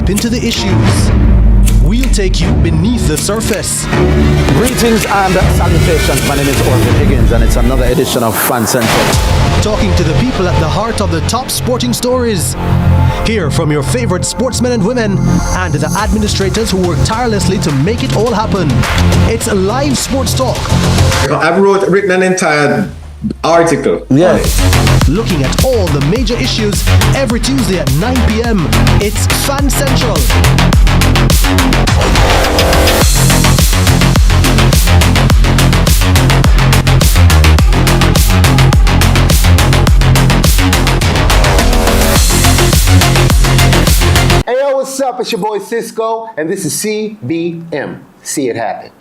deep into the issues. We'll take you beneath the surface. Greetings and salutations. My name is Orville Higgins and it's another edition of Fan Central. Talking to the people at the heart of the top sporting stories. Hear from your favorite sportsmen and women and the administrators who work tirelessly to make it all happen. It's a live sports talk. I've written an entire article. Yes. Looking at all the major issues every Tuesday at 9 p.m. It's Fan Central. Hey yo, what's up? It's your boy Cisco, and this is CVM. See it happen.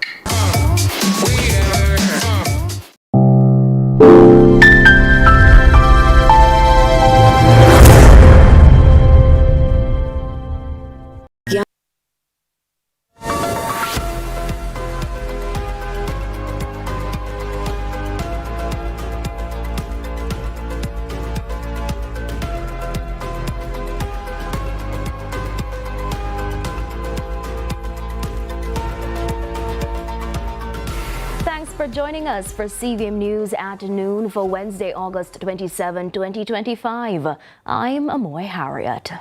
For joining us for CVM News at noon for Wednesday, August 27, 2025. I'm Amoy Harriet.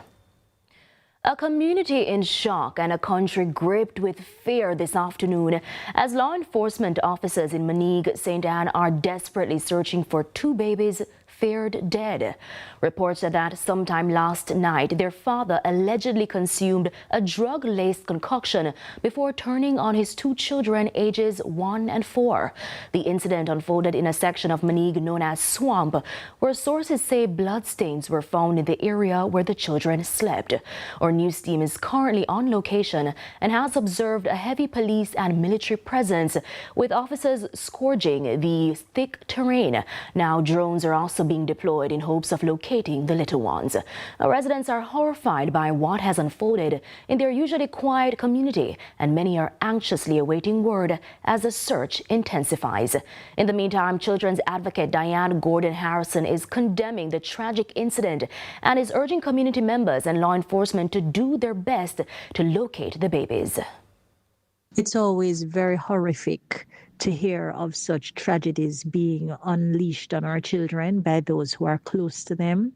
A community in shock and a country gripped with fear this afternoon as law enforcement officers in Maneague, St. Anne are desperately searching for two babies feared dead. Reports are that sometime last night, their father allegedly consumed a drug-laced concoction before turning on his two children ages 1 and 4. The incident unfolded in a section of Maneague known as Swamp, where sources say bloodstains were found in the area where the children slept. Our news team is currently on location and has observed a heavy police and military presence, with officers scourging the thick terrain. Now drones are also being deployed in hopes of locating the little ones. Residents are horrified by what has unfolded in their usually quiet community, and many are anxiously awaiting word as the search intensifies. In the meantime, children's advocate Diane Gordon Harrison is condemning the tragic incident and is urging community members and law enforcement to do their best to locate the babies. It's always very horrific to hear of such tragedies being unleashed on our children by those who are close to them,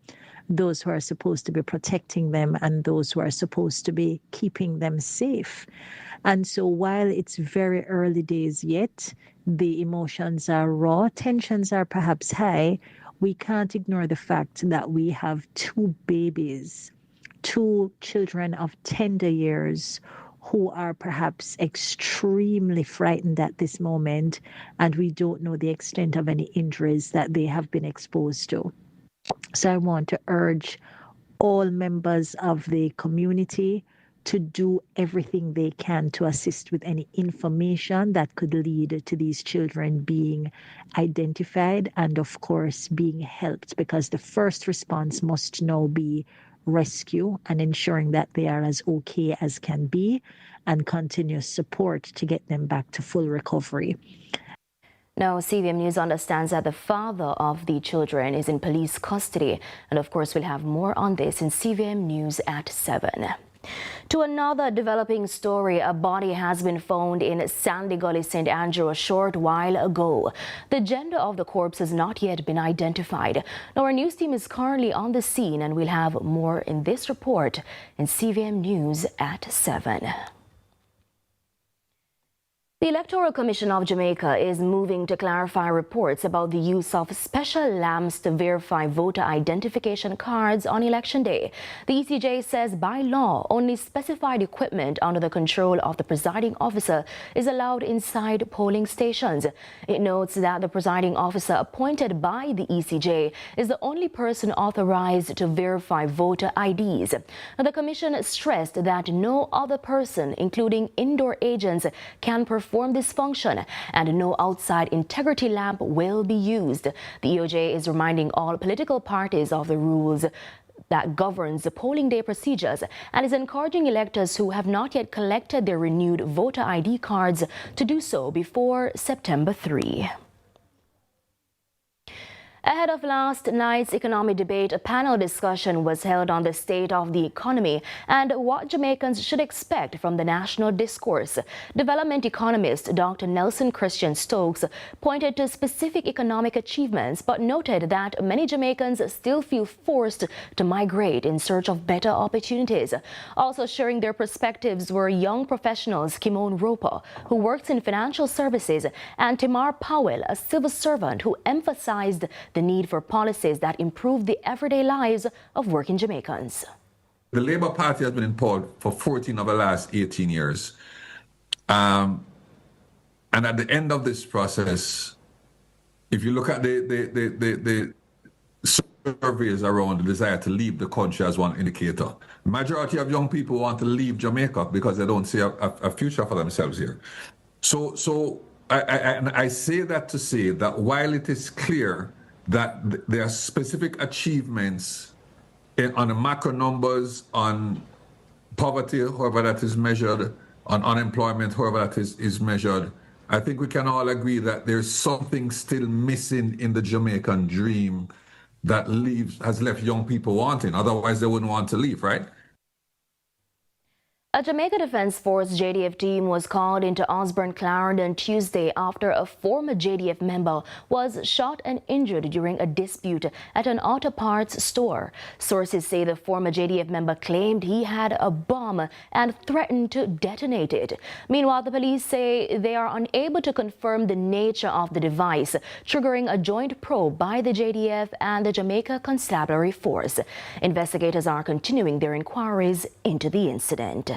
those who are supposed to be protecting them, and those who are supposed to be keeping them safe. And so while it's very early days yet, the emotions are raw, tensions are perhaps high, we can't ignore the fact that we have two babies, two children of tender years, who are perhaps extremely frightened at this moment, and we don't know the extent of any injuries that they have been exposed to. So I want to urge all members of the community to do everything they can to assist with any information that could lead to these children being identified and, of course, being helped, because the first response must now be rescue and ensuring that they are as okay as can be, and continuous support to get them back to full recovery. Now, CVM News understands that the father of the children is in police custody, and of course we'll have more on this in CVM News at 7. To another developing story, a body has been found in Sandy Gully, St. Andrew a short while ago. The gender of the corpse has not yet been identified. Now, our news team is currently on the scene, and we'll have more in this report in CVM News at 7. The Electoral Commission of Jamaica is moving to clarify reports about the use of special lamps to verify voter identification cards on Election Day. The ECJ says by law, only specified equipment under the control of the presiding officer is allowed inside polling stations. It notes that the presiding officer appointed by the ECJ is the only person authorized to verify voter IDs. The Commission stressed that no other person, including indoor agents, can perform this function, and no outside integrity lamp will be used. The EOJ is reminding all political parties of the rules that governs the polling day procedures, and is encouraging electors who have not yet collected their renewed voter ID cards to do so before September 3. Ahead of last night's economic debate, a panel discussion was held on the state of the economy and what Jamaicans should expect from the national discourse. Development economist Dr. Nelson Christian Stokes pointed to specific economic achievements but noted that many Jamaicans still feel forced to migrate in search of better opportunities. Also sharing their perspectives were young professionals Kimon Roper, who works in financial services, and Timar Powell, a civil servant who emphasized the need for policies that improve the everyday lives of working Jamaicans. The Labour Party has been in power for 14 of the last 18 years. And at the end of this process, if you look at the surveys around the desire to leave the country as one indicator, the majority of young people want to leave Jamaica because they don't see a future for themselves here. So I say that to say that while it is clear that there are specific achievements on the macro numbers, on poverty, however that is measured, on unemployment, however that is measured, I think we can all agree that there's something still missing in the Jamaican dream that has left young people wanting. Otherwise, they wouldn't want to leave, right? A Jamaica Defence Force JDF team was called into Osborne, Clarendon Tuesday after a former JDF member was shot and injured during a dispute at an auto parts store. Sources say the former JDF member claimed he had a bomb and threatened to detonate it. Meanwhile, the police say they are unable to confirm the nature of the device, triggering a joint probe by the JDF and the Jamaica Constabulary Force. Investigators are continuing their inquiries into the incident.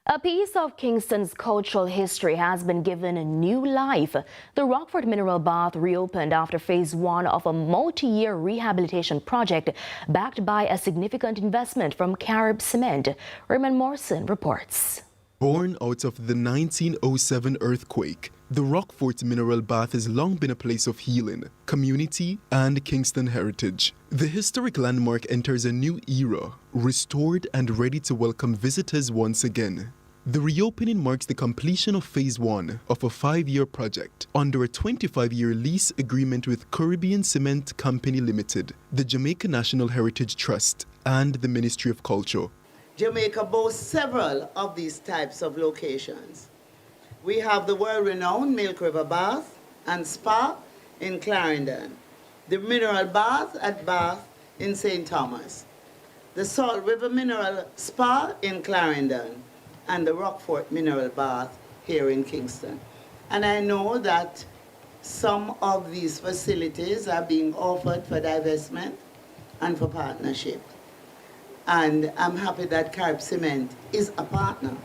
A piece of Kingston's cultural history has been given a new life. The Rockfort Mineral Bath reopened after phase 1 of a multi-year rehabilitation project backed by a significant investment from Carib Cement. Raymond Morrison reports. Born out of the 1907 earthquake, the Rockfort Mineral Bath has long been a place of healing, community, and Kingston heritage. The historic landmark enters a new era, restored and ready to welcome visitors once again. The reopening marks the completion of phase 1 of a 5-year project under a 25-year lease agreement with Caribbean Cement Company Limited, the Jamaica National Heritage Trust, and the Ministry of Culture. Jamaica boasts several of these types of locations. We have the world-renowned Milk River Bath and Spa in Clarendon, the Mineral Bath at Bath in St. Thomas, the Salt River Mineral Spa in Clarendon, and the Rockfort Mineral Bath here in Kingston. And I know that some of these facilities are being offered for divestment and for partnership. And I'm happy that Carib Cement is a partner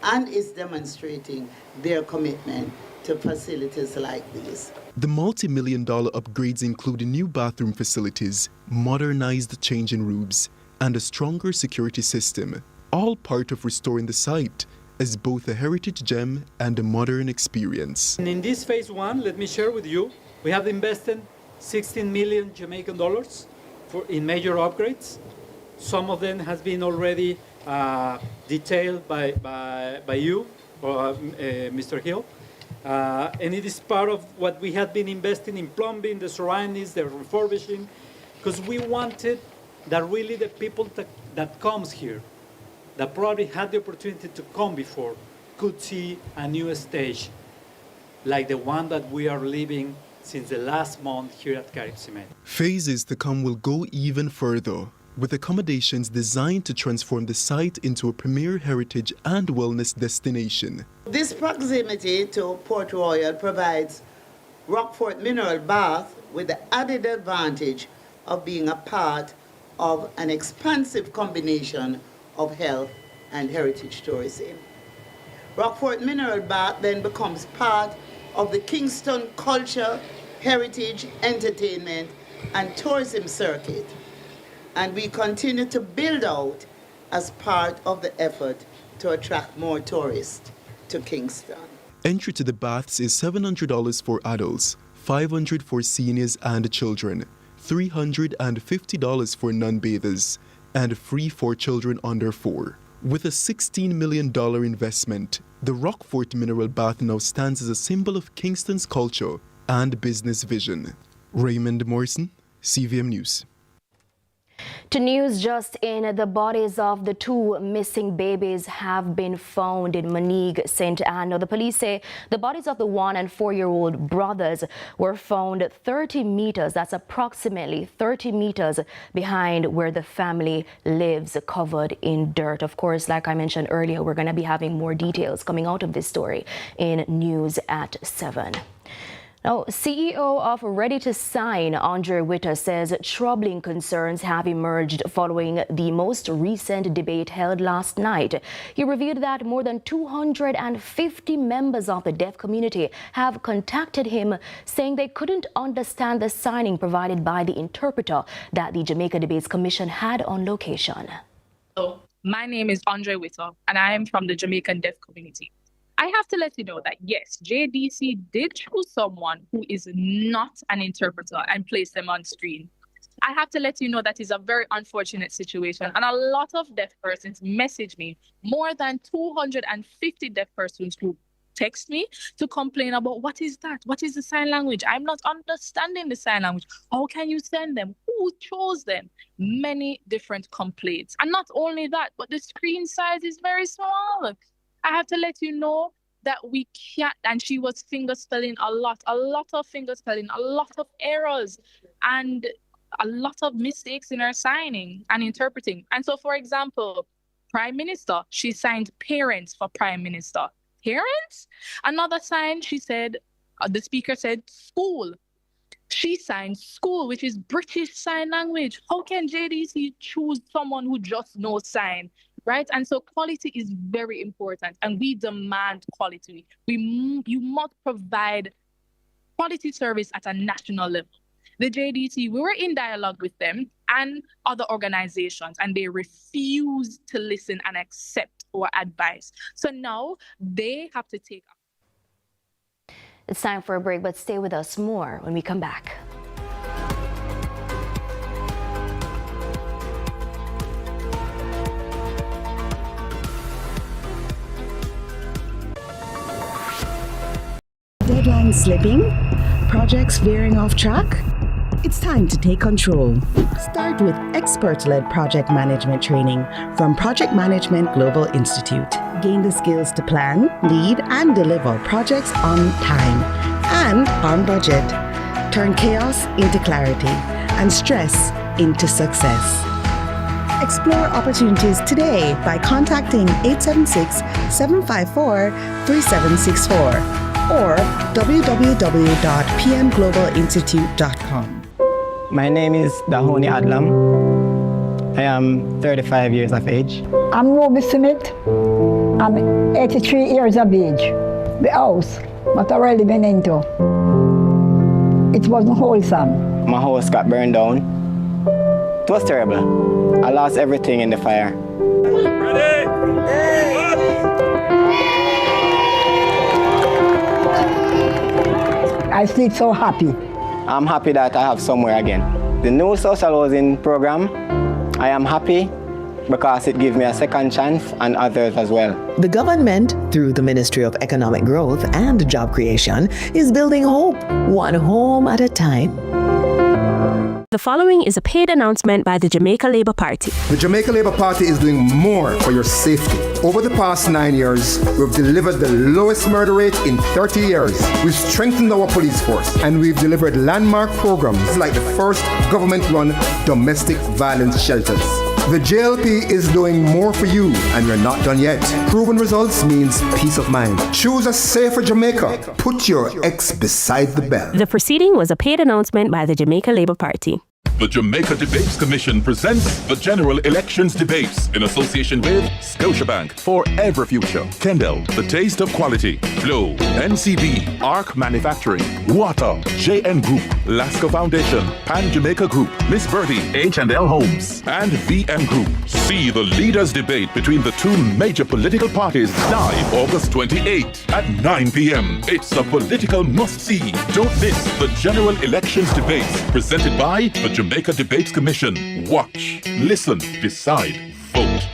and is demonstrating their commitment to facilities like these. The multi-million-dollar upgrades include new bathroom facilities, modernized changing rooms, and a stronger security system, all part of restoring the site as both a heritage gem and a modern experience. And in this phase 1, let me share with you, we have invested 16 million Jamaican dollars in major upgrades. Some of them has been already detailed by you, or Mr. Hill. And it is part of what we have been investing in plumbing, the surroundings, the refurbishing, because we wanted that really the people that comes here, that probably had the opportunity to come before, could see a new stage like the one that we are living since the last month here at Carib Cement. Phases to come will go even further, with accommodations designed to transform the site into a premier heritage and wellness destination. This proximity to Port Royal provides Rockfort Mineral Bath with the added advantage of being a part of an expansive combination of health and heritage tourism. Rockfort Mineral Bath then becomes part of the Kingston culture, heritage, entertainment, and tourism circuit. And we continue to build out as part of the effort to attract more tourists to Kingston. Entry to the baths is $700 for adults, $500 for seniors and children, $350 for non-bathers, and free for children under 4. With a $16 million investment, the Rockfort Mineral Bath now stands as a symbol of Kingston's culture and business vision. Raymond Morrison, CVM News. To news just in, the bodies of the two missing babies have been found in Moneague, St. Anne. Now, the police say the bodies of the 1- and 4-year-old brothers were found 30 meters, that's approximately 30 meters behind where the family lives, covered in dirt. Of course, like I mentioned earlier, we're going to be having more details coming out of this story in News at 7. Now, CEO of Ready to Sign, Andre Witter, says troubling concerns have emerged following the most recent debate held last night. He revealed that more than 250 members of the deaf community have contacted him, saying they couldn't understand the signing provided by the interpreter that the Jamaica Debates Commission had on location. Hello, my name is Andre Witter, and I am from the Jamaican deaf community. I have to let you know that, yes, JDC did choose someone who is not an interpreter and place them on screen. I have to let you know that is a very unfortunate situation, and a lot of deaf persons message me. More than 250 deaf persons who text me to complain about what is that? What is the sign language? I'm not understanding the sign language. How can you send them? Who chose them? Many different complaints. And not only that, but the screen size is very small. I have to let you know that we can't, and she was finger spelling a lot of finger spelling, a lot of errors, and a lot of mistakes in her signing and interpreting. And so, for example, Prime Minister, she signed parents for Prime Minister. Parents? Another sign, she said, the speaker said school. She signed school, which is British Sign Language. How can JDC choose someone who just knows sign? Right? And so quality is very important, and we demand quality. You must provide quality service at a national level. The JDC, we were in dialogue with them and other organizations, and they refused to listen and accept our advice. So now they have to take. It's time for a break, but stay with us more when we come back. Deadlines slipping? Projects veering off track? It's time to take control. Start with expert-led project management training from Project Management Global Institute. Gain the skills to plan, lead, and deliver projects on time and on budget. Turn chaos into clarity and stress into success. Explore opportunities today by contacting 876-754-3764. or www.pmglobalinstitute.com. My name is Dahoni Adlam. I am 35 years of age. I'm Ruby Smith. I'm 83 years of age. The house, what I really been into, it wasn't wholesome. My house got burned down. It was terrible. I lost everything in the fire. Ready? I sleep so happy. I'm happy that I have somewhere again. The new social housing program, I am happy because it gives me a second chance and others as well. The government, through the Ministry of Economic Growth and Job Creation, is building hope, one home at a time. The following is a paid announcement by the Jamaica Labour Party. The Jamaica Labour Party is doing more for your safety. Over the past 9 years, we've delivered the lowest murder rate in 30 years. We've strengthened our police force, and we've delivered landmark programs like the first government-run domestic violence shelters. The JLP is doing more for you, and we're not done yet. Proven results means peace of mind. Choose a safer Jamaica. Put your ex beside the bell. The proceeding was a paid announcement by the Jamaica Labour Party. The Jamaica Debates Commission presents the General Elections Debates in association with Scotiabank, Forever Future, Kendall, The Taste of Quality, Flow, NCB, ARC Manufacturing, Water, JN Group, Lasco Foundation, Pan Jamaica Group, Miss Birdie, H&L Homes, and VM Group. See the leaders debate between the two major political parties live August 28th at 9 p.m. It's a political must-see. Don't miss the General Elections Debates presented by the Jamaica Debates Commission. Watch, listen, decide, vote.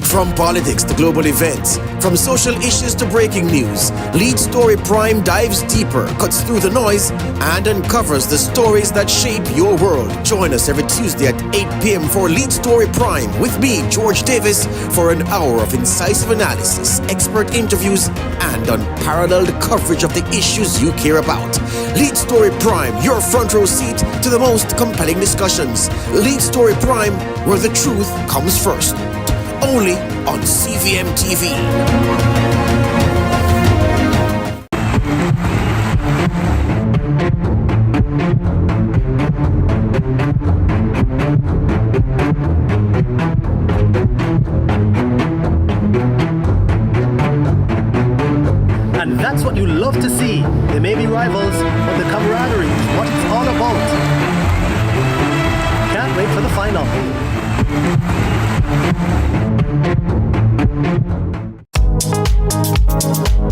From politics to global events, from social issues to breaking news, Lead Story Prime dives deeper, cuts through the noise, and uncovers the stories that shape your world. Join us every Tuesday at 8 p.m. for Lead Story Prime with me, George Davis, for an hour of incisive analysis, expert interviews, and unparalleled coverage of the issues you care about. Lead Story Prime, your front row seat to the most compelling discussions. Lead Story Prime, where the truth comes first. Only on CVM TV. And that's what you love to see. They may be rivals, but the camaraderie is what it's all about. Can't wait for the final.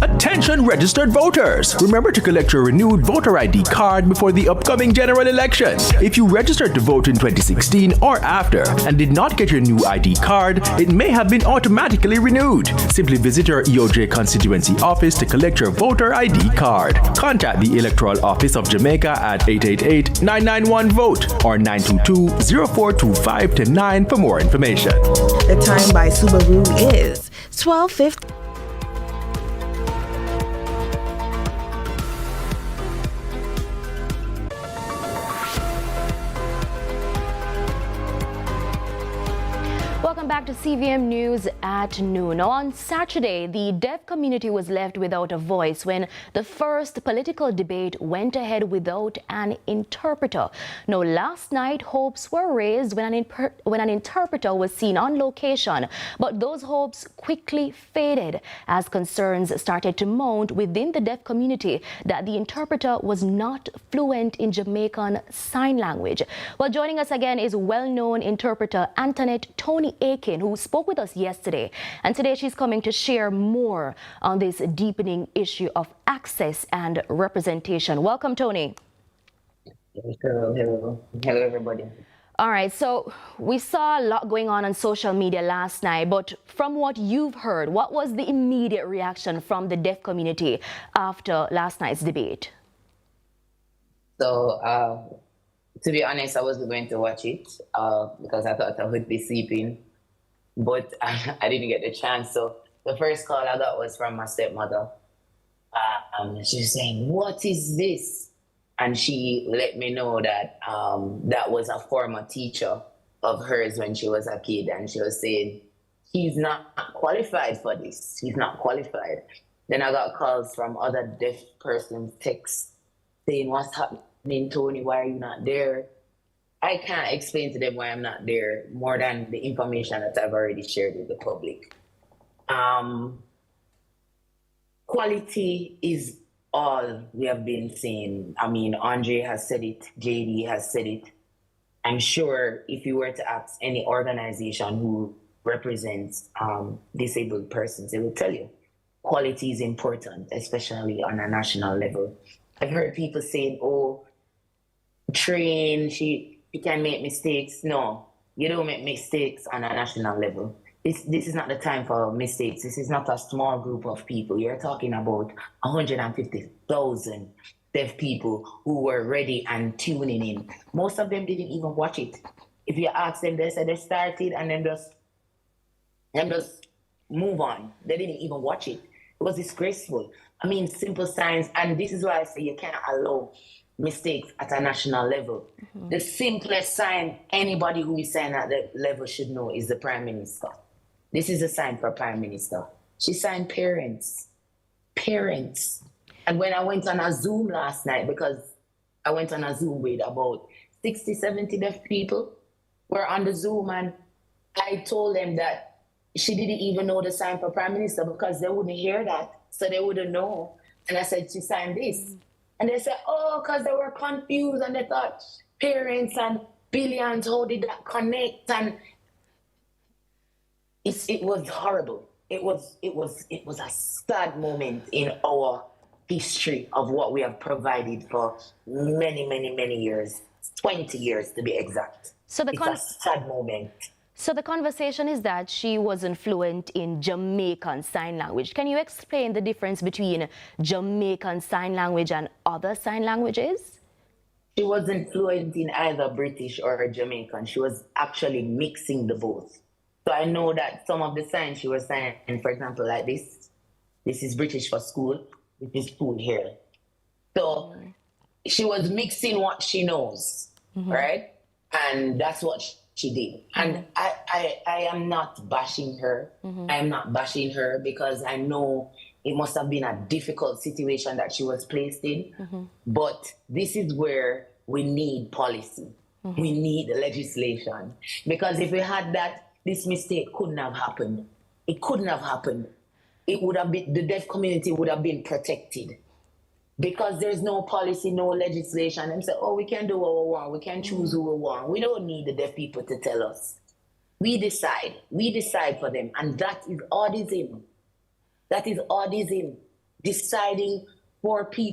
Attention registered voters! Remember to collect your renewed voter ID card before the upcoming general elections. If you registered to vote in 2016 or after and did not get your new ID card, it may have been automatically renewed. Simply visit your EOJ constituency office to collect your voter ID card. Contact the Electoral Office of Jamaica at 888-991-VOTE or 922-0425-9 for more information. The time by Subaru is 12:50. Welcome back to CVM News at noon. On Saturday, the deaf community was left without a voice when the first political debate went ahead without an interpreter. Now, last night, hopes were raised when an interpreter was seen on location, but those hopes quickly faded as concerns started to mount within the deaf community that the interpreter was not fluent in Jamaican Sign Language. Well, joining us again is well-known interpreter Antoinette Tony Aiken, who spoke with us yesterday. And today she's coming to share more on this deepening issue of access and representation. Welcome, Tony. Hello, everybody. All right, so we saw a lot going on social media last night, but from what you've heard, what was the immediate reaction from the deaf community after last night's debate? So, to be honest, I wasn't going to watch it because I thought I would be sleeping, but I didn't get the chance. So the first call I got was from my stepmother. She was saying, "What is this?" And she let me know that that was a former teacher of hers when she was a kid. And she was saying, "He's not qualified for this. He's not qualified." Then I got calls from other deaf persons, texts saying, "What's happening, Tony? Why are you not there?" I can't explain to them why I'm not there more than the information that I've already shared with the public. Quality is all we have been saying. I mean, Andre has said it, JD has said it. I'm sure if you were to ask any organization who represents disabled persons, they will tell you quality is important, especially on a national level. I've heard people saying, "Oh, train, she can make mistakes." No, you don't make mistakes on a national level. This is not the time for mistakes. This is not a small group of people. You're talking about 150,000 deaf people who were ready and tuning in. Most of them didn't even watch it. If you ask them, they said they started and then just move on. They didn't even watch it. It was disgraceful. I mean, simple signs, and this is why I say you can't allow mistakes at a national level. Mm-hmm. The simplest sign anybody who is signed at that level should know is the Prime Minister. This is a sign for Prime Minister. She signed parents. Parents. And when I went on a Zoom last night, because I went on a Zoom with about 60, 70 deaf people, were on the Zoom, and I told them that she didn't even know the sign for Prime Minister because they wouldn't hear that, so they wouldn't know. And I said, she signed this. And they said, oh, because they were confused and they thought parents and billions, how did that connect? And it was horrible. It was a sad moment in our history of what we have provided for many, many, many years, 20 years to be exact. So it's a sad moment. So the conversation is that she wasn't fluent in Jamaican Sign Language. Can you explain the difference between Jamaican Sign Language and other sign languages? She wasn't fluent in either British or Jamaican. She was actually mixing the both. So I know that some of the signs she was saying, for example, like this is British for school, this is food here. So she was mixing what she knows, right? And that's what she did. And I am not bashing her. I am not bashing her because I know it must have been a difficult situation that she was placed in. But this is where we need policy. We need legislation. Because if we had that, this mistake couldn't have happened. It couldn't have happened. It would have been, the deaf community would have been protected. Because there's no policy, no legislation. And say, oh, we can do what we want. We can choose who we want. We don't need the deaf people to tell us. We decide. We decide for them. And that is autism. That is autism. Deciding for people.